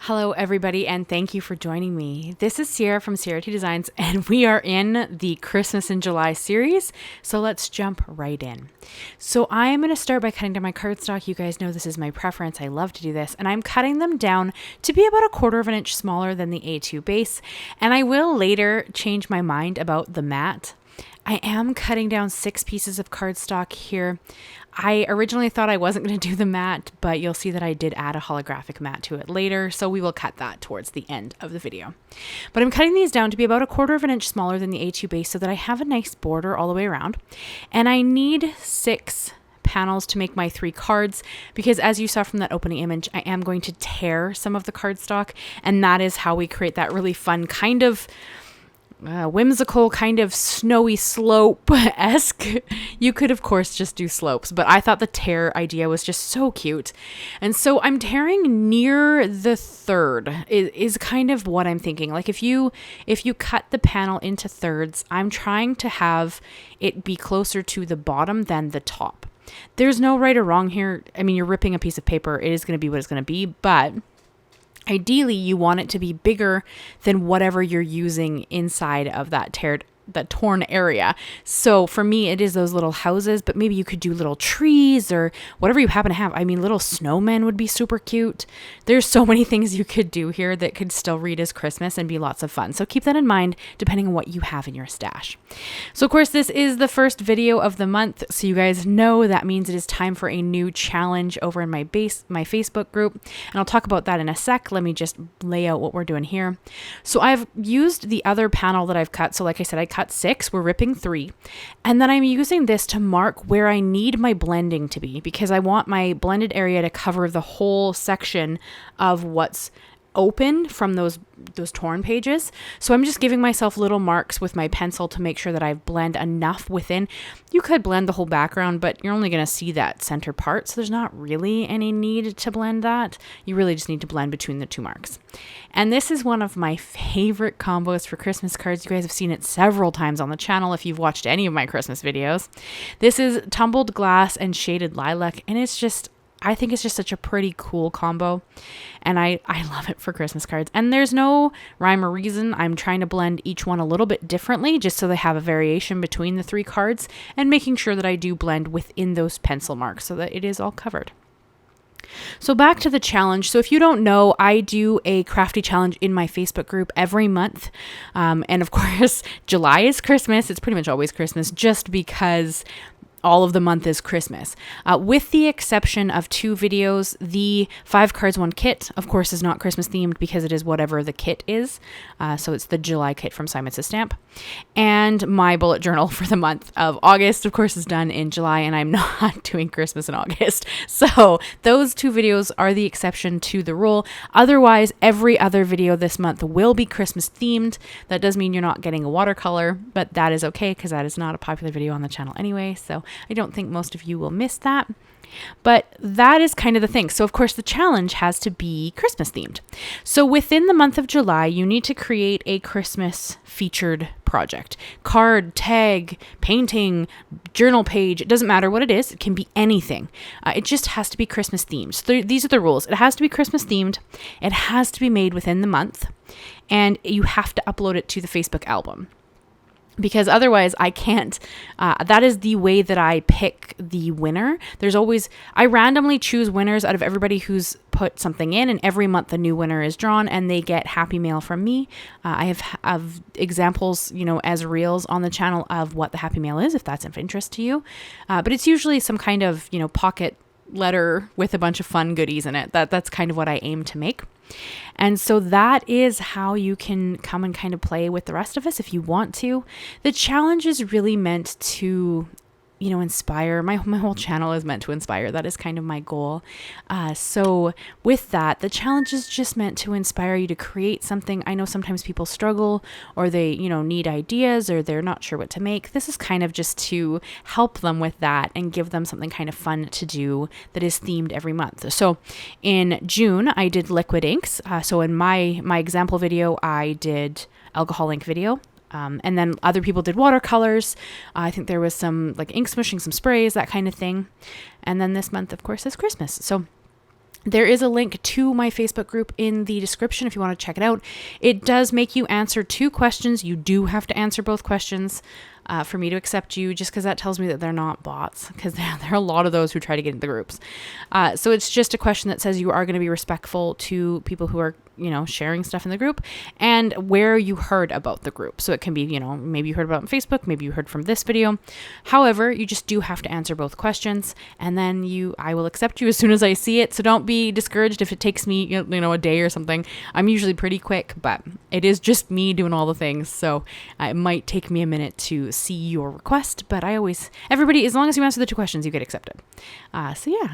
Hello everybody, and thank you for joining me. This is Ciara from Ciara T Designs, and we are in the Christmas in July series, so let's jump right in. So I am going to start by cutting down my cardstock. You guys know this is my preference. I love to do this, and I'm cutting them down to be about 1/4 of an inch smaller than the A2 base, and I will later change my mind about the mat. I am cutting down 6 pieces of cardstock here. I originally thought I wasn't going to do the mat, but you'll see that I did add a holographic mat to it later, so we will cut that towards the end of the video. But I'm cutting these down to be about 1/4 of an inch smaller than the A2 base so that I have a nice border all the way around. And I need 6 panels to make my 3 cards because, as you saw from that opening image, I am going to tear some of the cardstock, and that is how we create that really fun kind of whimsical, kind of snowy slope-esque. You could of course just do slopes, but I thought the tear idea was just so cute. And so I'm tearing near the third is kind of what I'm thinking. Like if you cut the panel into thirds, I'm trying to have it be closer to the bottom than the top. There's no right or wrong here. I mean, you're ripping a piece of paper. It is going to be what it's going to be, but ideally, you want it to be bigger than whatever you're using inside of that torn area. So for me, it is those little houses, but maybe you could do little trees or whatever you happen to have. I mean, little snowmen would be super cute. There's so many things you could do here that could still read as Christmas and be lots of fun. So keep that in mind depending on what you have in your stash. So of course, this is the first video of the month. So you guys know that means it is time for a new challenge over in my Facebook group. And I'll talk about that in a sec. Let me just lay out what we're doing here. So I've used the other panel that I've cut. So like I said, I cut 6, we're ripping 3, and then I'm using this to mark where I need my blending to be because I want my blended area to cover the whole section of what's open from those torn pages. So I'm just giving myself little marks with my pencil to make sure that I've blend enough within. You could blend the whole background, but you're only going to see that center part, so there's not really any need to blend that. You really just need to blend between the 2 marks. And this is one of my favorite combos for Christmas cards. You guys have seen it several times on the channel if you've watched any of my Christmas videos. This is Tumbled Glass and Shaded Lilac, and I think it's just such a pretty cool combo, and I love it for Christmas cards. And there's no rhyme or reason. I'm trying to blend each one a little bit differently just so they have a variation between the 3 cards and making sure that I do blend within those pencil marks so that it is all covered. So back to the challenge. So if you don't know, I do a crafty challenge in my Facebook group every month. And of course, July is Christmas. It's pretty much always Christmas just because all of the month is Christmas. With the exception of 2 videos, the 5 cards 1 kit, of course, is not Christmas themed because it is whatever the kit is. So it's the July kit from Simon Says Stamp. And my bullet journal for the month of August, of course, is done in July, and I'm not doing Christmas in August. So those 2 videos are the exception to the rule. Otherwise, every other video this month will be Christmas themed. That does mean you're not getting a watercolor, but that is okay because that is not a popular video on the channel anyway. So I don't think most of you will miss that. But that is kind of the thing. So of course the challenge has to be Christmas themed. So within the month of July, you need to create a Christmas featured project. Card, tag, painting, journal page. It doesn't matter what it is. It can be anything. It just has to be Christmas themed. So these are the rules. It has to be Christmas themed. It has to be made within the month. And you have to upload it to the Facebook album. Because otherwise I can't, that is the way that I pick the winner. I randomly choose winners out of everybody who's put something in, and every month a new winner is drawn and they get happy mail from me. I have examples, as reels on the channel of what the happy mail is, if that's of interest to you. But it's usually some kind of, pocket letter with a bunch of fun goodies in it. That's kind of what I aim to make. And so that is how you can come and kind of play with the rest of us if you want to. The challenge is really meant to inspire. My whole channel is meant to inspire. That is kind of my goal. So with that, the challenge is just meant to inspire you to create something. I know sometimes people struggle or they, need ideas or they're not sure what to make. This is kind of just to help them with that and give them something kind of fun to do that is themed every month. So in June, I did liquid inks. So in my example video, I did alcohol ink video. And then other people did watercolors. I think there was some like ink smushing, some sprays, that kind of thing. And then this month, of course, is Christmas. So There is a link to my Facebook group in the description if you want to check it out. It does make you answer 2 questions. You do have to answer both questions for me to accept you, just because that tells me that they're not bots, because there are a lot of those who try to get into the groups. So it's just a question that says you are going to be respectful to people who are, sharing stuff in the group, and where you heard about the group. So it can be, maybe you heard about it on Facebook, maybe you heard from this video. However, you just do have to answer both questions, and then I will accept you as soon as I see it. So don't be discouraged if it takes me, a day or something. I'm usually pretty quick, but it is just me doing all the things. So it might take me a minute to see your request, but everybody, as long as you answer the 2 questions, you get accepted.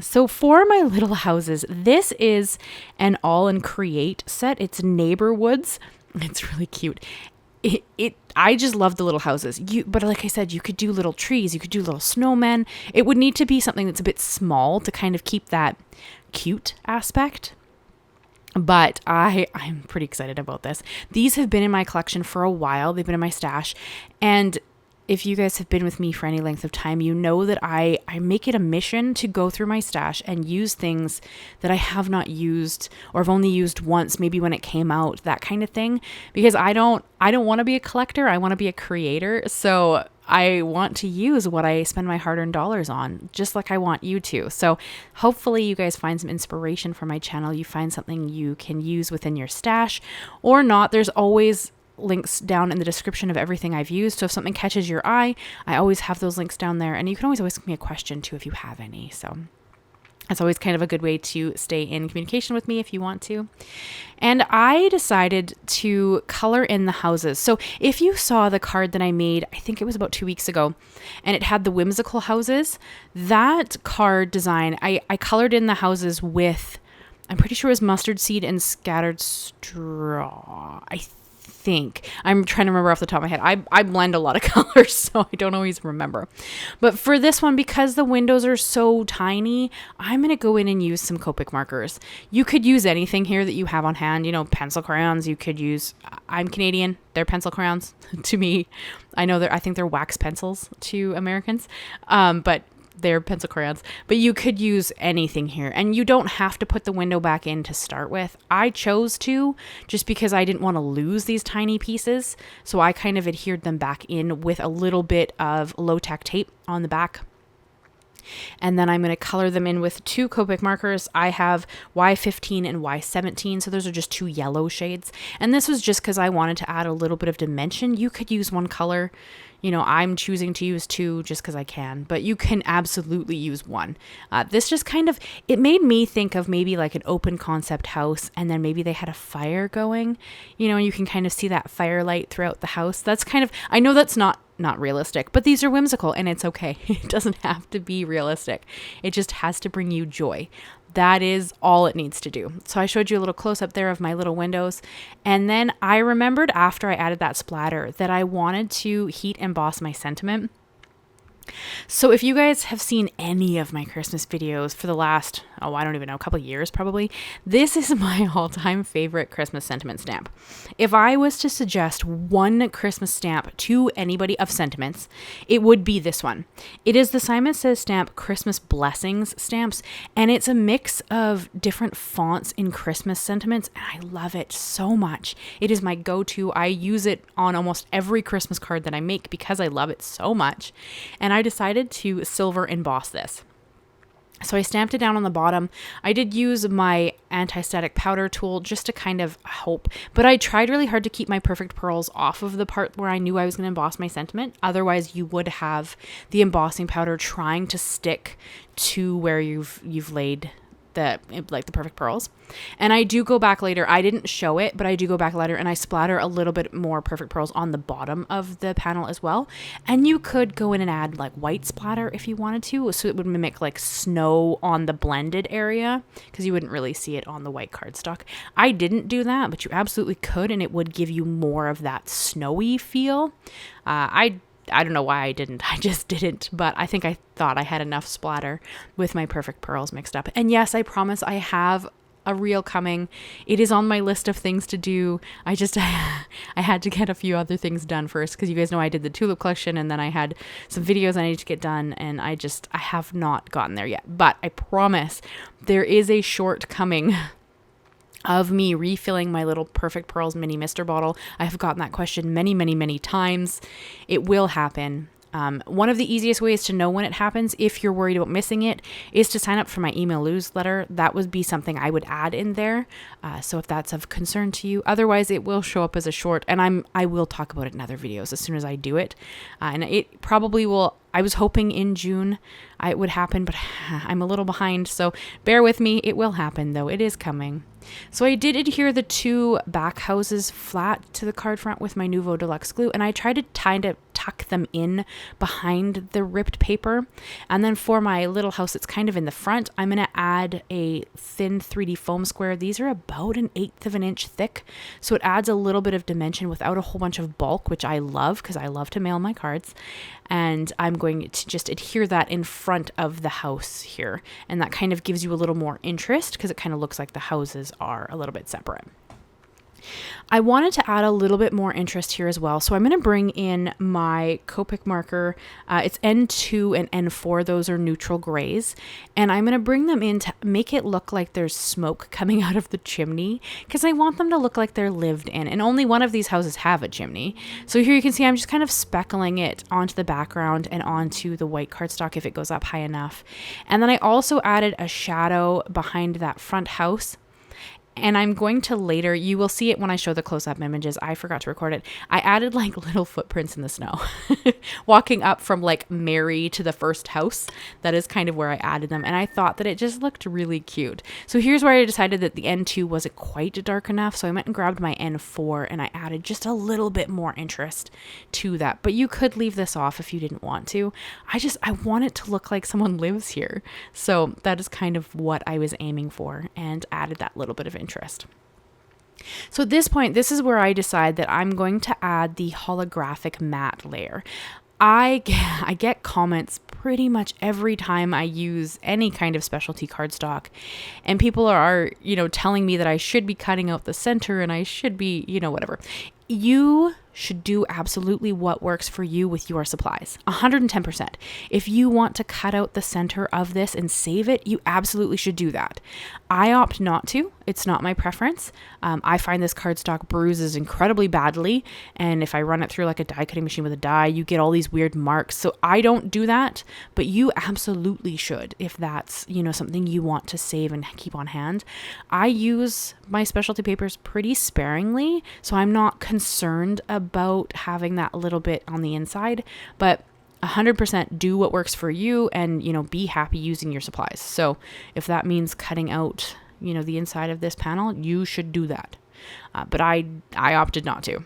So for my little houses, this is an Aall and Create set. It's Neighbourwoods. It's really cute. I just love the little houses. But like I said, you could do little trees, you could do little snowmen. It would need to be something that's a bit small to kind of keep that cute aspect. But I'm pretty excited about this. These have been in my collection for a while. They've been in my stash. And if you guys have been with me for any length of time, you know that I make it a mission to go through my stash and use things that I have not used or have only used once, maybe when it came out, that kind of thing. Because I don't want to be a collector. I want to be a creator. So I want to use what I spend my hard-earned dollars on, just like I want you to. So hopefully you guys find some inspiration from my channel. You find something you can use within your stash or not. There's always links down in the description of everything I've used. So if something catches your eye, I always have those links down there. And you can always ask me a question too if you have any. So that's always kind of a good way to stay in communication with me if you want to. And I decided to color in the houses. So if you saw the card that I made, I think it was about 2 weeks ago, and it had the whimsical houses, that card design, I colored in the houses with, I'm pretty sure it was mustard seed and scattered straw. I'm trying to remember off the top of my head. I blend a lot of colors, so I don't always remember. But for this one, because the windows are so tiny, I'm going to go in and use some Copic markers. You could use anything here that you have on hand, pencil crayons. You could use, I'm Canadian, they're pencil crayons to me. I think they're wax pencils to Americans. But they're pencil crayons, but you could use anything here, and you don't have to put the window back in to start with. I chose to, just because I didn't want to lose these tiny pieces, so I kind of adhered them back in with a little bit of low tack tape on the back. And then I'm going to color them in with 2 Copic markers. I have Y15 and Y17, so those are just 2 yellow shades. And this was just because I wanted to add a little bit of dimension. You could use 1 color. I'm choosing to use 2 just because I can, but you can absolutely use 1. This just it made me think of maybe like an open concept house, and then maybe they had a fire going, and you can kind of see that firelight throughout the house. That's I know that's not realistic, but these are whimsical and it's okay. It doesn't have to be realistic. It just has to bring you joy. That is all it needs to do. So I showed you a little close up there of my little windows. And then I remembered after I added that splatter that I wanted to heat emboss my sentiment. So if you guys have seen any of my Christmas videos for the last, I don't even know, a couple of years probably, this is my all-time favorite Christmas sentiment stamp. If I was to suggest one Christmas stamp to anybody of sentiments, it would be this one. It is the Simon Says stamp Christmas Blessings stamps, and it's a mix of different fonts in Christmas sentiments, and I love it so much. It is my go-to. I use it on almost every Christmas card that I make because I love it so much. And I decided to silver emboss this. So I stamped it down on the bottom. I did use my anti-static powder tool just to kind of help, but I tried really hard to keep my perfect pearls off of the part where I knew I was going to emboss my sentiment. Otherwise, you would have the embossing powder trying to stick to where you've laid the perfect pearls. And I do go back later. I didn't show it, but I do go back later and I splatter a little bit more perfect pearls on the bottom of the panel as well. And you could go in and add like white splatter if you wanted to, so it would mimic like snow on the blended area, because you wouldn't really see it on the white cardstock. I didn't do that, but you absolutely could, and it would give you more of that snowy feel. I don't know why I didn't. I just didn't. But I think I thought I had enough splatter with my perfect pearls mixed up. And yes, I promise I have a reel coming. It is on my list of things to do. I had to get a few other things done first, because you guys know I did the tulip collection, and then I had some videos I need to get done, and I have not gotten there yet. But I promise there is a short coming of me refilling my little Perfect Pearls mini mister bottle. I have gotten that question many, many, many times. It will happen. One of the easiest ways to know when it happens, if you're worried about missing it, is to sign up for my email newsletter. That would be something I would add in there. So if that's of concern to you, otherwise it will show up as a short, and I will talk about it in other videos as soon as I do it. And it probably will. I was hoping in June it would happen, but I'm a little behind. So bear with me. It will happen though. It is coming. So I did adhere the 2 back houses flat to the card front with my Nuvo Deluxe glue, and I tried to tuck them in behind the ripped paper. And then for my little house that's kind of in the front, I'm going to add a thin 3D foam square. These are about 1/8 of an inch thick, so it adds a little bit of dimension without a whole bunch of bulk, which I love because I love to mail my cards. And I'm going to just adhere that in front of the house here, and that kind of gives you a little more interest because it kind of looks like the houses are a little bit separate. I wanted to add a little bit more interest here as well. So I'm going to bring in my Copic marker. It's N2 and N4. Those are neutral grays. And I'm going to bring them in to make it look like there's smoke coming out of the chimney, because I want them to look like they're lived in. And only one of these houses have a chimney. So here you can see I'm just kind of speckling it onto the background and onto the white cardstock if it goes up high enough. And then I also added a shadow behind that front house. And I'm going to later, you will see it when I show the close-up images. I forgot to record it. I added like little footprints in the snow, walking up from like Mary to the first house. That is kind of where I added them. And I thought that it just looked really cute. So here's where I decided that the N2 wasn't quite dark enough. So I went and grabbed my N4 and I added just a little bit more interest to that. But you could leave this off if you didn't want to. I want it to look like someone lives here. So that is kind of what I was aiming for, and added that little bit of interest. So at this point, this is where I decide that I'm going to add the holographic mat layer. I get comments pretty much every time I use any kind of specialty cardstock, and people are, telling me that I should be cutting out the center and I should be, whatever. You should do absolutely what works for you with your supplies. 110%. If you want to cut out the center of this and save it, you absolutely should do that. I opt not to. It's not my preference. I find this cardstock bruises incredibly badly, and if I run it through like a die cutting machine with a die, you get all these weird marks. So I don't do that, but you absolutely should if that's, something you want to save and keep on hand. I use my specialty papers pretty sparingly, so I'm not concerned about having that little bit on the inside, but 100% do what works for you, and be happy using your supplies. So if that means cutting out the inside of this panel, you should do that, but I opted not to.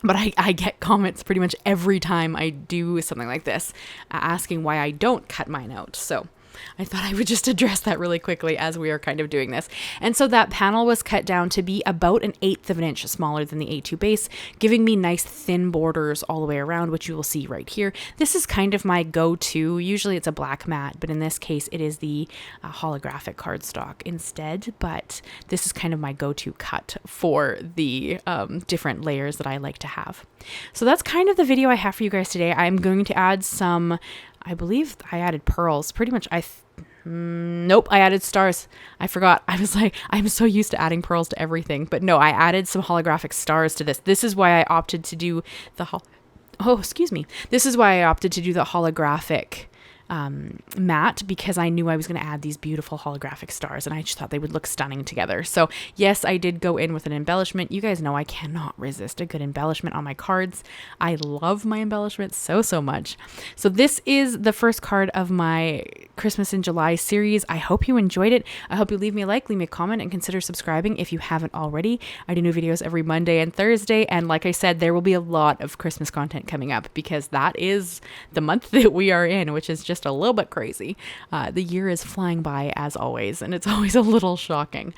But I get comments pretty much every time I do something like this, asking why I don't cut mine out. So I thought I would just address that really quickly as we are kind of doing this. And so that panel was cut down to be about 1/8 of an inch smaller than the A2 base, giving me nice thin borders all the way around, which you will see right here. This is kind of my go-to. Usually it's a black mat, but in this case it is the holographic cardstock instead. But this is kind of my go-to cut for the different layers that I like to have. So that's kind of the video I have for you guys today. I'm going to add some, I believe I added pearls. Pretty much, nope, I added stars. I forgot. I was like, I'm so used to adding pearls to everything. But no, I added some holographic stars to this. This is why I opted to do the This is why I opted to do the holographic mat, because I knew I was going to add these beautiful holographic stars, and I just thought they would look stunning together. So yes, I did go in with an embellishment. You guys know I cannot resist a good embellishment on my cards. I love my embellishments so much. So this is the first card of my Christmas in July series. I hope you enjoyed it. I hope you leave me a like, leave me a comment, and consider subscribing if you haven't already. I do new videos every Monday and Thursday, and like I said, there will be a lot of Christmas content coming up, because that is the month that we are in, which is just a little bit crazy. The year is flying by as always, and it's always a little shocking.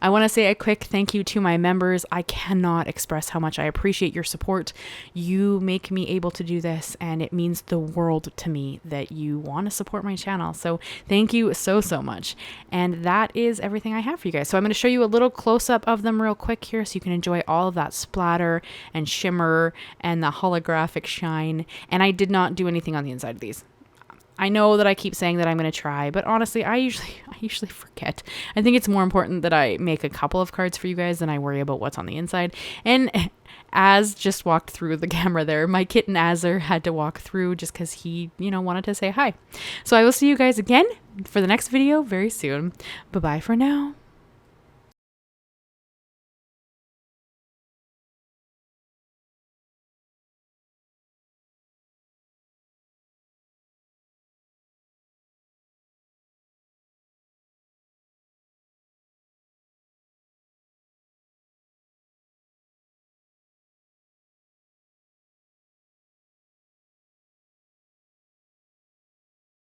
I want to say a quick thank you to my members. I cannot express how much I appreciate your support. You make me able to do this, and it means the world to me that you want to support my channel. So thank you so much. And that is everything I have for you guys. So I'm going to show you a little close-up of them real quick here so you can enjoy all of that splatter and shimmer and the holographic shine. And I did not do anything on the inside of these. I know that I keep saying that I'm going to try, but honestly, I usually forget. I think it's more important that I make a couple of cards for you guys than I worry about what's on the inside. And Az just walked through the camera there. My kitten Azzer had to walk through just because he, wanted to say hi. So I will see you guys again for the next video very soon. Bye-bye for now.